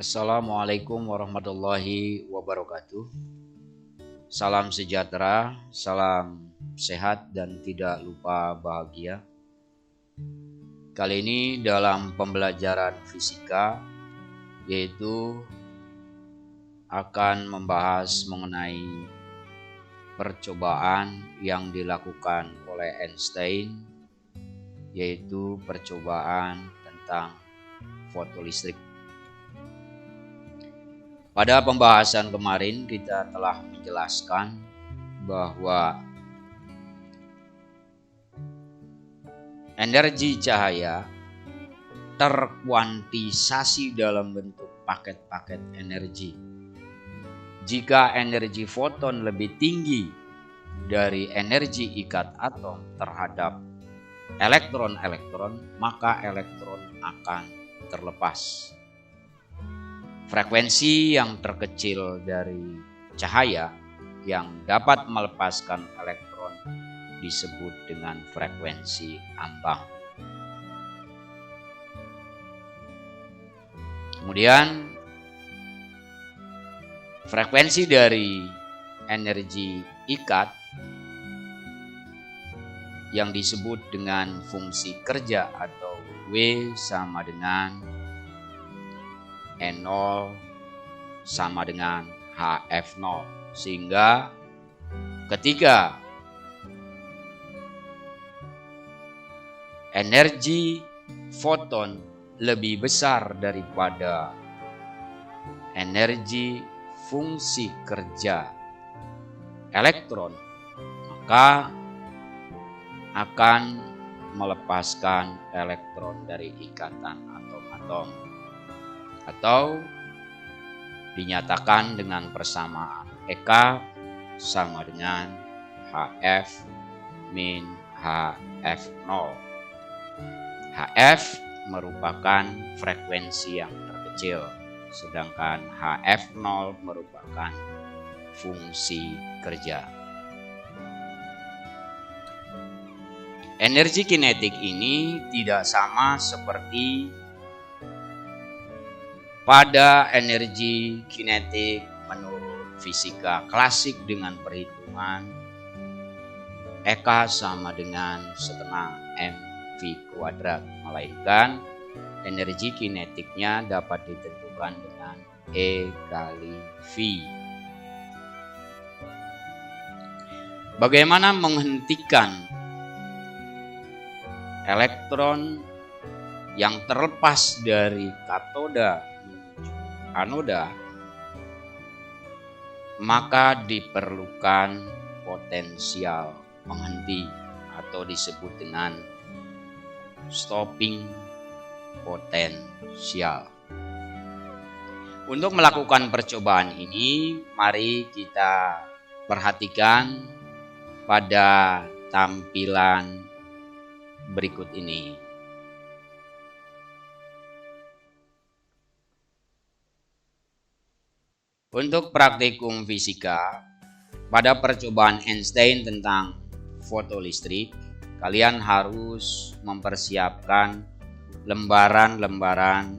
Assalamualaikum warahmatullahi wabarakatuh. Salam sejahtera, salam sehat dan tidak lupa bahagia. Kali ini dalam pembelajaran fisika yaitu akan membahas mengenai percobaan yang dilakukan oleh Einstein, yaitu percobaan tentang fotolistrik. Pada pembahasan kemarin kita telah menjelaskan bahwa energi cahaya terkuantisasi dalam bentuk paket-paket energi. Jika energi foton lebih tinggi dari energi ikat atom terhadap elektron-elektron, maka elektron akan terlepas. Frekuensi yang terkecil dari cahaya yang dapat melepaskan elektron disebut dengan frekuensi ambang. Kemudian frekuensi dari energi ikat yang disebut dengan fungsi kerja atau W sama dengan N0 sama dengan HF0, sehingga ketika energi foton lebih besar daripada energi fungsi kerja elektron, maka akan melepaskan elektron dari ikatan atom-atom, atau dinyatakan dengan persamaan EK sama dengan HF min HF0. HF merupakan frekuensi yang terkecil, sedangkan HF0 merupakan fungsi kerja. Energi kinetik ini tidak sama seperti pada energi kinetik menurut fisika klasik dengan perhitungan EK sama dengan setengah mv kuadrat, melainkan energi kinetiknya dapat ditentukan dengan E kali V. Bagaimana menghentikan elektron yang terlepas dari katoda anoda? Maka diperlukan potensial penghenti atau disebut dengan stopping potensial. Untuk melakukan percobaan ini, mari kita perhatikan pada tampilan berikut ini. Untuk praktikum fisika, pada percobaan Einstein tentang fotolistrik, kalian harus mempersiapkan lembaran-lembaran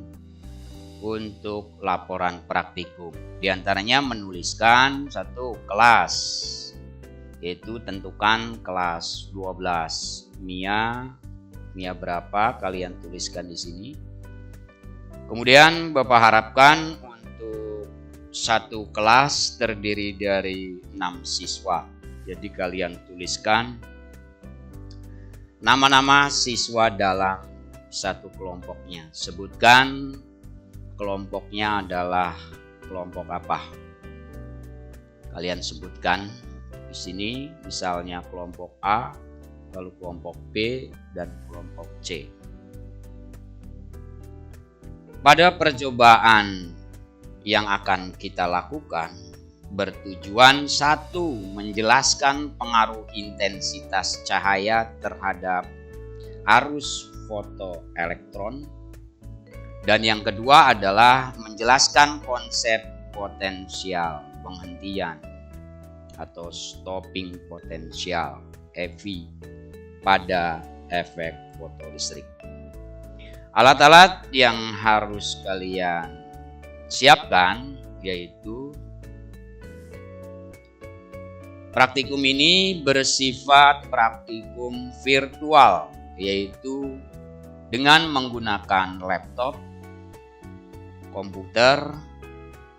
untuk laporan praktikum. Di antaranya menuliskan satu kelas, yaitu tentukan kelas 12. Mia berapa kalian tuliskan di sini. Kemudian Bapak harapkan satu kelas terdiri dari 6 siswa. Jadi kalian tuliskan nama-nama siswa dalam satu kelompoknya. Sebutkan kelompoknya adalah kelompok apa. Kalian sebutkan di sini, misalnya kelompok A, lalu kelompok B dan kelompok C. Pada percobaan yang akan kita lakukan bertujuan satu, menjelaskan pengaruh intensitas cahaya terhadap arus fotoelektron, dan yang kedua adalah menjelaskan konsep potensial penghentian atau stopping potensial EV pada efek fotolistrik. Alat-alat yang harus kalian siapkan, yaitu praktikum ini bersifat praktikum virtual, yaitu dengan menggunakan laptop, komputer,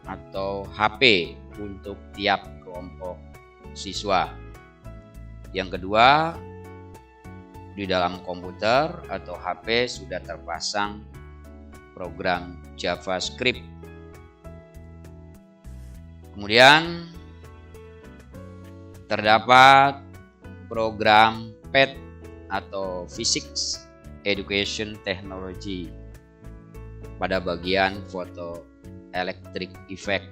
atau HP untuk tiap kelompok siswa. Yang kedua, di dalam komputer atau HP sudah terpasang program JavaScript. Kemudian terdapat program PET atau Physics Education Technology pada bagian foto electric effect.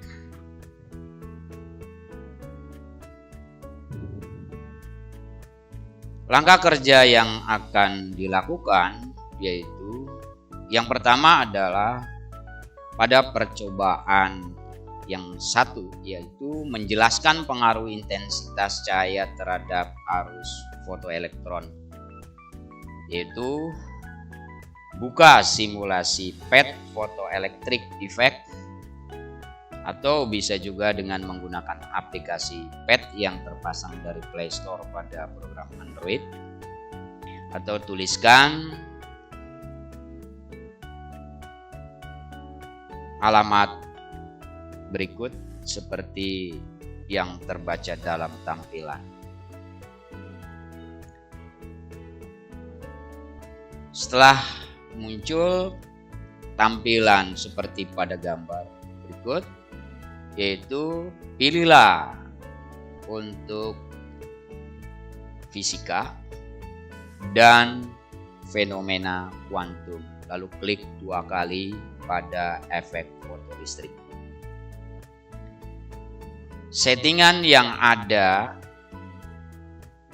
Langkah kerja yang akan dilakukan yaitu yang pertama adalah pada percobaan yang satu, yaitu menjelaskan pengaruh intensitas cahaya terhadap arus fotoelektron, yaitu buka simulasi PET photoelectric effect, atau bisa juga dengan menggunakan aplikasi PET yang terpasang dari Play Store pada program Android, atau tuliskan alamat berikut seperti yang terbaca dalam tampilan. Setelah muncul tampilan seperti pada gambar berikut, yaitu pilihlah untuk fisika dan fenomena kuantum, lalu klik 2 kali pada efek fotolistrik. Settingan yang ada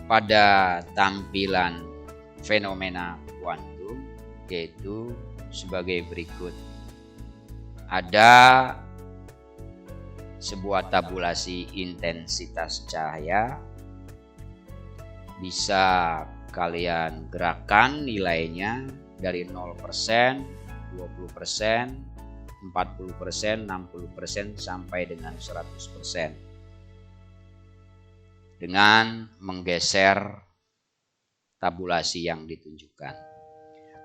pada tampilan fenomena kuantum yaitu sebagai berikut. Ada sebuah tabulasi intensitas cahaya, bisa kalian gerakkan nilainya dari 0%, 20%, 40%, 60% sampai dengan 100%. Dengan menggeser tabulasi yang ditunjukkan.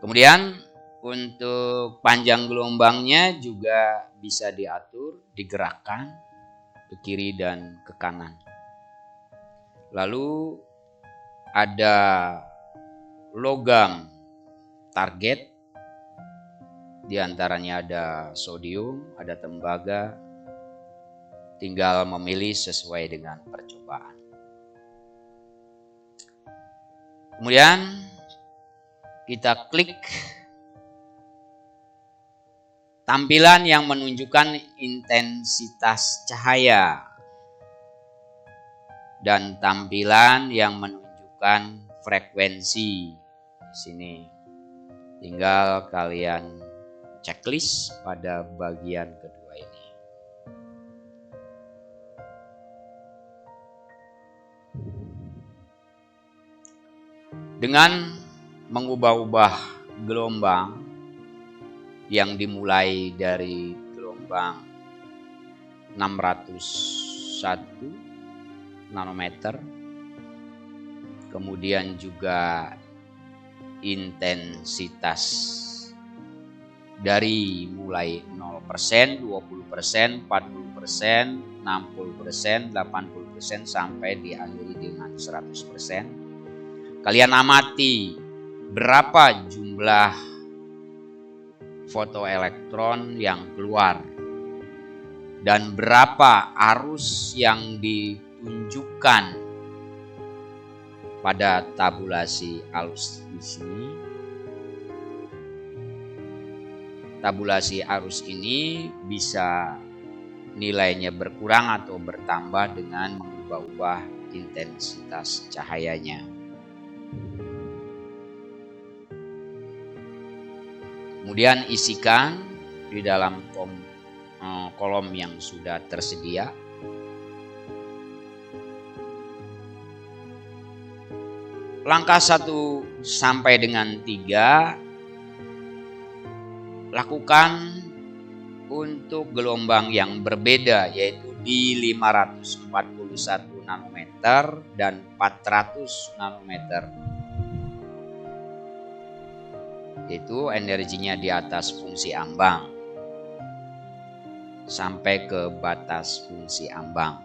Kemudian untuk panjang gelombangnya juga bisa diatur, digerakkan ke kiri dan ke kanan. Lalu ada logam target, diantaranya ada sodium, ada tembaga, tinggal memilih sesuai dengan percobaan. Kemudian kita klik tampilan yang menunjukkan intensitas cahaya dan tampilan yang menunjukkan frekuensi. Di sini tinggal kalian checklist pada bagian kedua ini. Dengan mengubah-ubah gelombang yang dimulai dari gelombang 601 nanometer, kemudian juga intensitas dari mulai 0%, 20%, 40%, 60%, 80% sampai diakhiri dengan 100%. Kalian amati berapa jumlah fotoelektron yang keluar dan berapa arus yang ditunjukkan pada tabulasi arus di sini. Tabulasi arus ini bisa nilainya berkurang atau bertambah dengan mengubah-ubah intensitas cahayanya. Kemudian isikan di dalam kolom yang sudah tersedia. Langkah 1 sampai dengan 3, lakukan untuk gelombang yang berbeda, yaitu di 541 nanometer dan 400 nanometer. Itu energinya di atas fungsi ambang sampai ke batas fungsi ambang.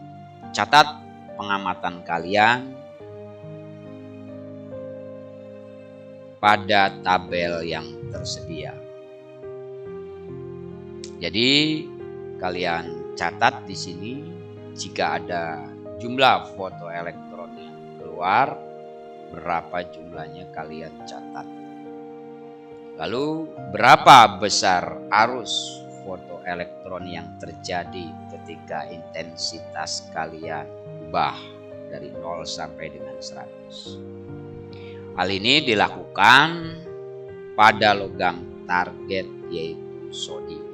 Catat pengamatan kalian pada tabel yang tersedia. Jadi kalian catat di sini jika ada jumlah fotoelektron yang keluar, berapa jumlahnya kalian catat. Lalu berapa besar arus fotoelektron yang terjadi ketika intensitas kalian ubah dari 0 sampai dengan 100. Hal ini dilakukan pada logam target yaitu sodium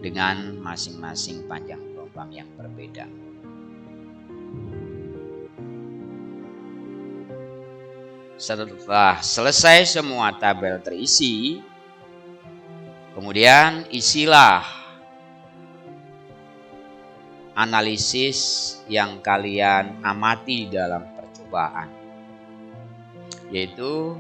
dengan masing-masing panjang gelombang yang berbeda. Setelah selesai semua tabel terisi, kemudian isilah analisis yang kalian amati dalam percobaan, yaitu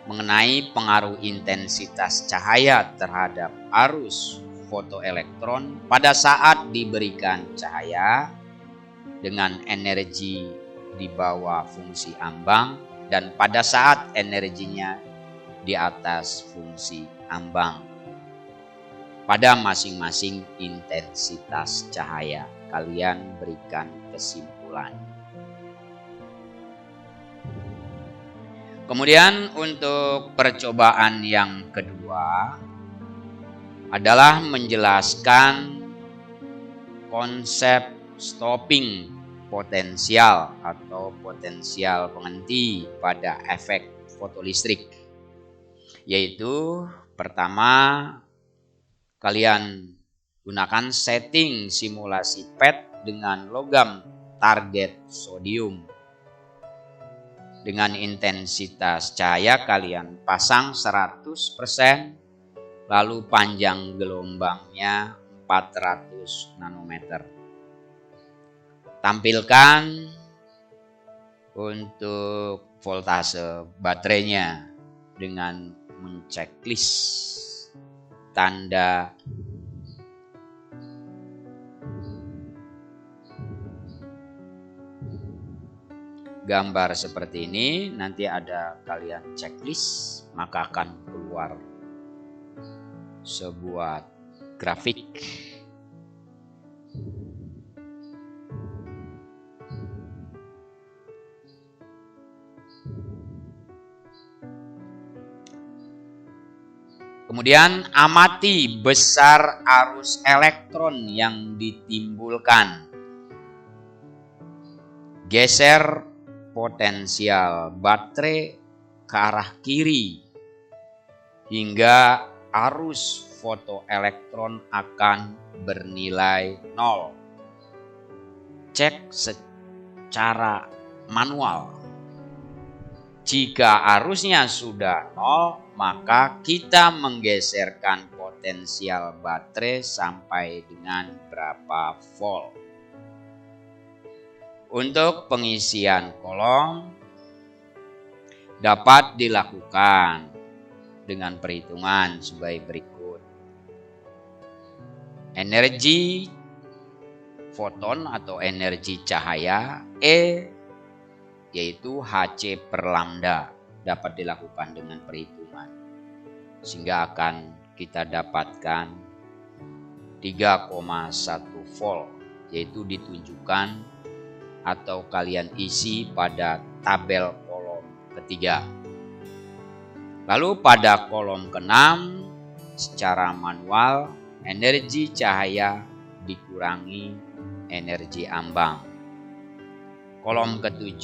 mengenai pengaruh intensitas cahaya terhadap arus fotoelektron pada saat diberikan cahaya dengan energi di bawah fungsi ambang dan pada saat energinya di atas fungsi ambang pada masing-masing intensitas cahaya. Kalian berikan kesimpulan. Kemudian untuk percobaan yang kedua adalah menjelaskan konsep stopping potensial atau potensial penghenti pada efek fotolistrik. Yaitu pertama, kalian gunakan setting simulasi PET dengan logam target sodium. Dengan intensitas cahaya kalian pasang 100%, lalu panjang gelombangnya 400 nanometer. Tampilkan untuk voltase baterainya dengan menceklis tanda gambar seperti ini. Nanti ada kalian checklist, maka akan keluar sebuah grafik. Kemudian amati besar arus elektron yang ditimbulkan. Geser potensial baterai ke arah kiri hingga arus fotoelektron akan bernilai 0. Cek secara manual. Jika arusnya sudah 0, maka kita menggeserkan potensial baterai sampai dengan berapa volt. Untuk pengisian kolom dapat dilakukan dengan perhitungan sebagai berikut. Energi foton atau energi cahaya E yaitu Hc per lambda dapat dilakukan dengan perhitungan, sehingga akan kita dapatkan 3,1 volt, yaitu ditunjukkan atau kalian isi pada tabel kolom ketiga. Lalu pada kolom ke-6 secara manual energi cahaya dikurangi energi ambang. Kolom ke-7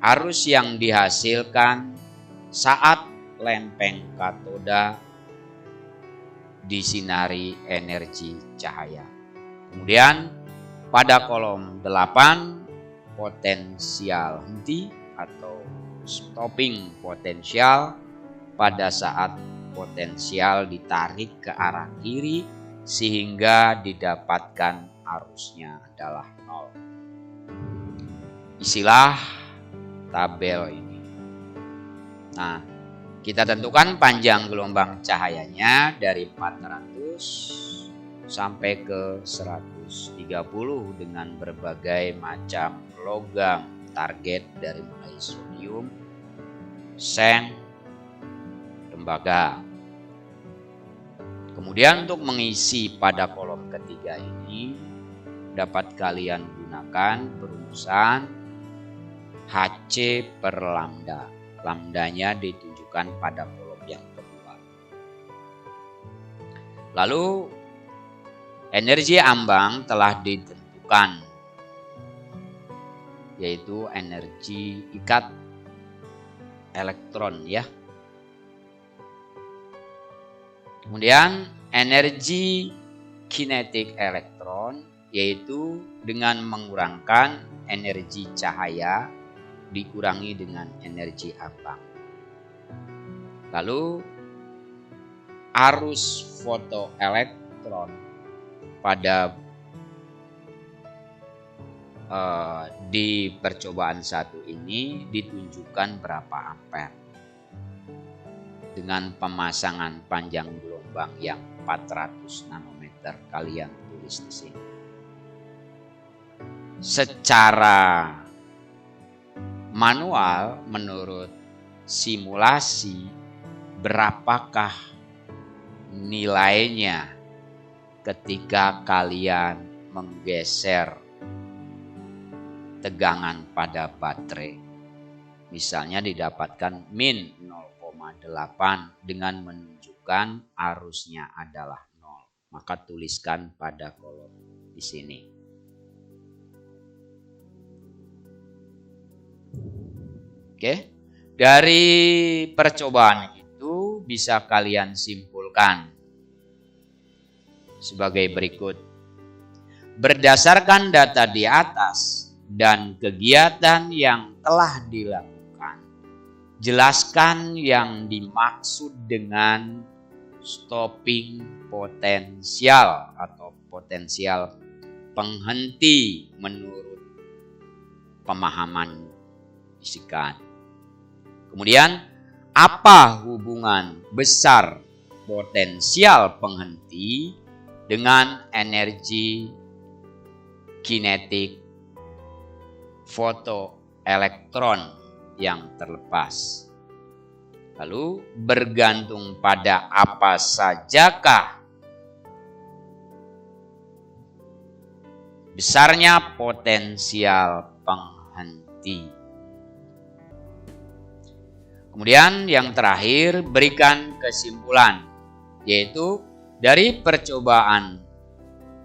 arus yang dihasilkan saat lempeng katoda disinari energi cahaya. Kemudian pada kolom 8 potensial henti atau stopping potensial pada saat potensial ditarik ke arah kiri sehingga didapatkan arusnya adalah 0. Isilah tabel ini. Nah, kita tentukan panjang gelombang cahayanya dari 400 sampai ke 130 dengan berbagai macam logam target dari mulai sodium, seng, tembaga. Kemudian untuk mengisi pada kolom ketiga ini dapat kalian gunakan perumusan HC per lambda. Lambdanya ditunjukkan pada kolom yang kedua. Lalu energi ambang telah ditentukan, yaitu energi ikat elektron ya. Kemudian energi kinetik elektron, yaitu dengan mengurangkan energi cahaya dikurangi dengan energi ambang. Lalu arus fotoelektron pada di percobaan 1 ini ditunjukkan berapa ampere dengan pemasangan panjang gelombang yang 400 nanometer. Kalian tulis di sini. Secara manual menurut simulasi berapakah nilainya ketika kalian menggeser tegangan pada baterai? Misalnya didapatkan min 0,8 dengan menunjukkan arusnya adalah 0. Maka tuliskan pada kolom di sini. Oke. Dari percobaan itu bisa kalian simpulkan sebagai berikut. Berdasarkan data di atas dan kegiatan yang telah dilakukan, jelaskan yang dimaksud dengan stopping potensial atau potensial penghenti menurut pemahaman fisika. Kemudian, apa hubungan besar potensial penghenti dengan energi kinetik fotoelektron yang terlepas? Lalu bergantung pada apa sajakah besarnya potensial penghenti? Kemudian yang terakhir, berikan kesimpulan, yaitu dari percobaan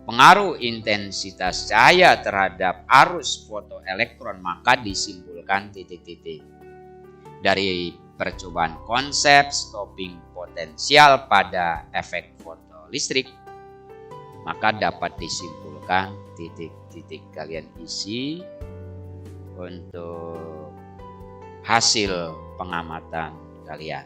pengaruh intensitas cahaya terhadap arus fotoelektron, maka disimpulkan titik-titik. Dari percobaan konsep stopping potensial pada efek fotolistrik, maka dapat disimpulkan titik-titik. Kalian isi untuk hasil pengamatan kalian.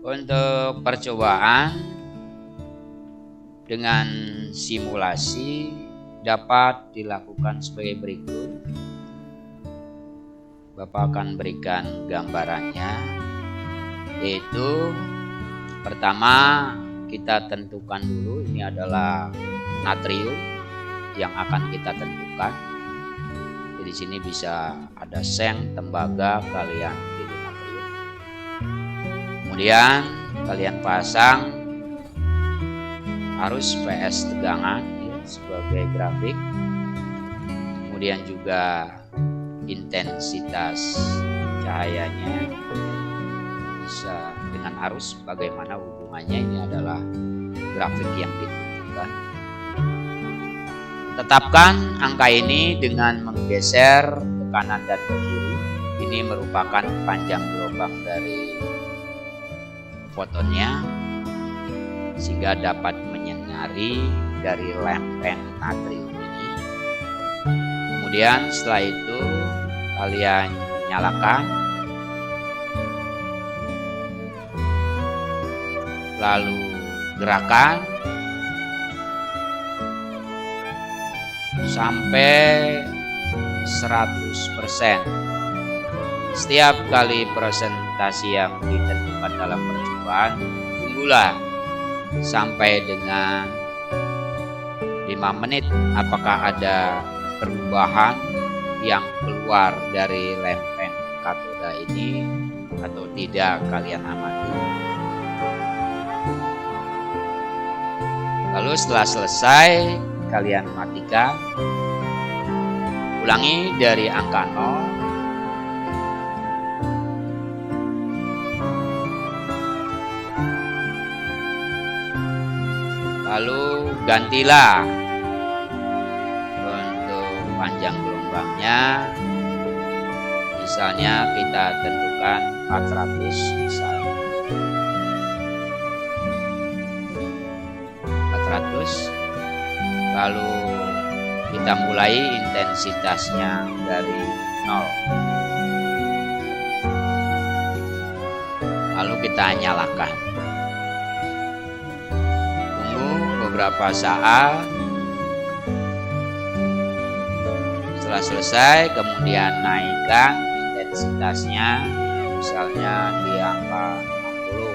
Untuk percobaan dengan simulasi dapat dilakukan sebagai berikut. Bapak akan berikan gambarannya, yaitu pertama kita tentukan dulu, ini adalah natrium yang akan kita tentukan. Jadi di sini bisa ada seng, tembaga, kalian pilih natrium. Kemudian kalian pasang arus PS tegangan ya, sebagai grafik. Kemudian juga intensitas cahayanya bisa dengan arus bagaimana hubungannya, ini adalah grafik yang ditentukan. Tetapkan angka ini dengan menggeser ke kanan dan ke kiri. Ini merupakan panjang gelombang dari fotonnya sehingga dapat menyinari dari lempeng natrium ini. Kemudian setelah itu kalian nyalakan, lalu gerakan sampai 100%. Setiap kali presentasi yang ditentukan dalam percobaan, tunggulah sampai dengan 5 menit apakah ada perubahan yang keluar dari lempeng katoda ini atau tidak, kalian amati. Lalu setelah selesai kalian matikan, ulangi dari angka 0. Lalu gantilah untuk panjang gelombangnya, misalnya kita tentukan 400 misalnya. 400. Lalu kita mulai intensitasnya dari 0. Lalu kita nyalakan. Beberapa saat. Setelah selesai kemudian naikkan intensitasnya, misalnya di angka 60.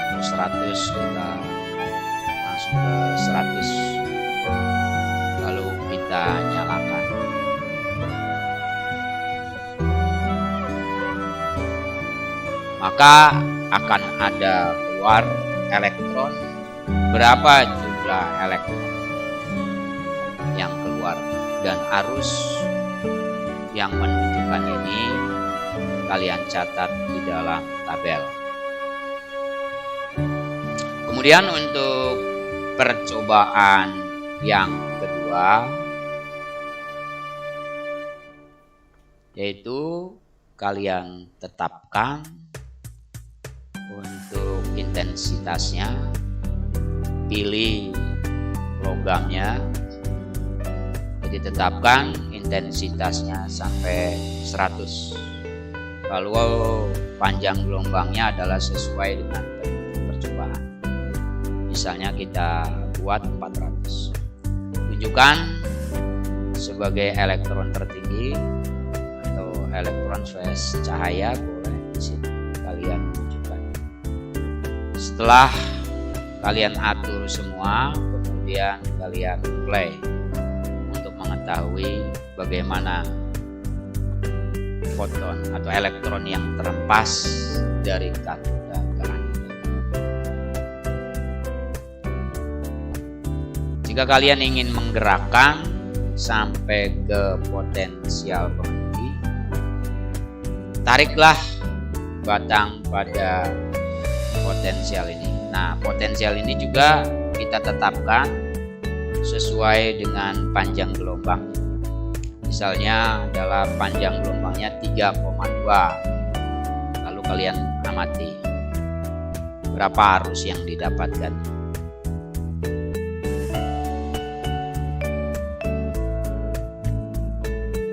Atau 100, kita langsung ke 100. Lalu kita nyalakan. Maka akan ada keluar elektron. Berapa jumlah elektron yang keluar dan arus yang menunjukkan ini kalian catat di dalam tabel. Kemudian untuk percobaan yang kedua, yaitu kalian tetapkan untuk intensitasnya, pilih logamnya, jadi tetapkan intensitasnya sampai 100. Lalu panjang gelombangnya adalah sesuai dengan percobaan, misalnya kita buat 400. Tunjukkan sebagai elektron tertinggi atau elektron phase cahaya, boleh di sini kalian tunjukkan. Setelah kalian atur semua, kemudian kalian play untuk mengetahui bagaimana foton atau elektron yang terhempas dari katoda ke anoda. Jika kalian ingin menggerakkan sampai ke potensial penghenti, tariklah batang pada potensial ini. Nah, potensial ini juga kita tetapkan sesuai dengan panjang gelombangnya. Misalnya adalah panjang gelombangnya 3,2. Lalu kalian amati berapa arus yang didapatkan.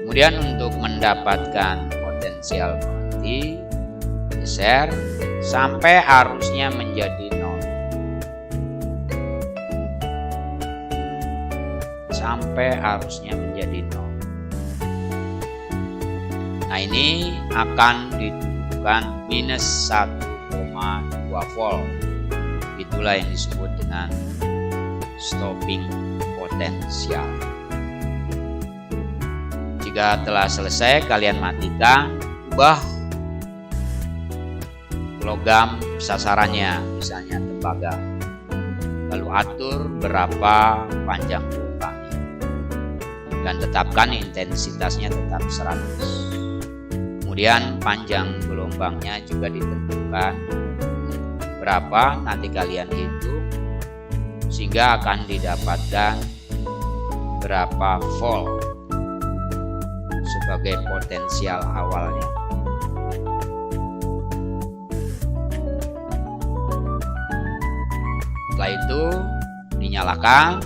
Kemudian untuk mendapatkan potensial penghenti, geser sampai arusnya menjadi 0. Sampai arusnya menjadi 0. Nah, ini akan ditunjukkan minus 1,2 volt. Itulah yang disebut dengan stopping potensial. Jika telah selesai, kalian matikan, ubah logam sasarannya, misalnya tembaga. Lalu atur berapa panjang gelombangnya dan tetapkan intensitasnya tetap 100. Kemudian panjang gelombangnya juga ditentukan berapa, nanti kalian hitung sehingga akan didapatkan berapa volt sebagai potensial awalnya. Setelah itu dinyalakan.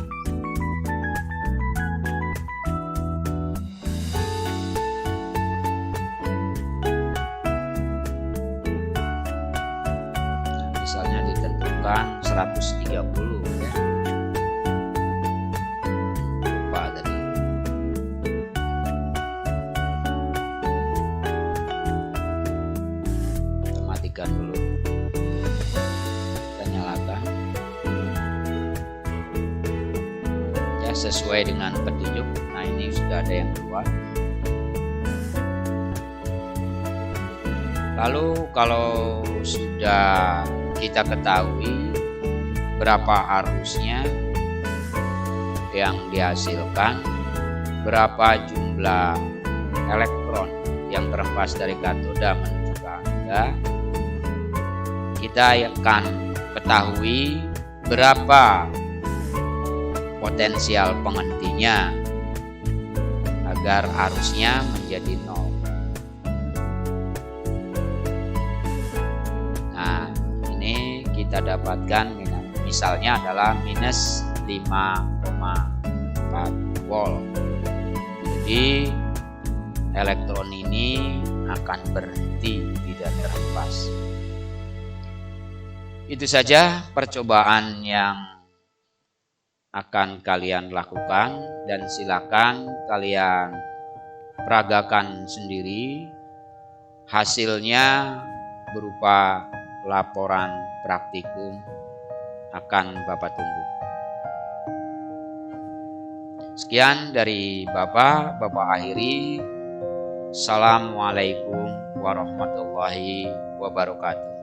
Misalnya ditentukan 130 ya. Lupa tadi. Kita matikan dulu. Kita nyalakan. Ya, sesuai dengan petunjuk. Nah, ini sudah ada yang keluar. Lalu kalau sudah kita ketahui berapa arusnya yang dihasilkan, berapa jumlah elektron yang terhempas dari katoda menuju ke anoda, kita akan ketahui berapa potensial penghentinya agar arusnya menjadi 0. Kita dapatkan misalnya adalah minus 5,4 volt. Jadi elektron ini akan berhenti, tidak terhempas. Itu saja percobaan yang akan kalian lakukan, dan silakan kalian peragakan sendiri. Hasilnya berupa laporan praktikum akan Bapak tunggu. Sekian dari Bapak akhiri. Assalamualaikum warahmatullahi wabarakatuh.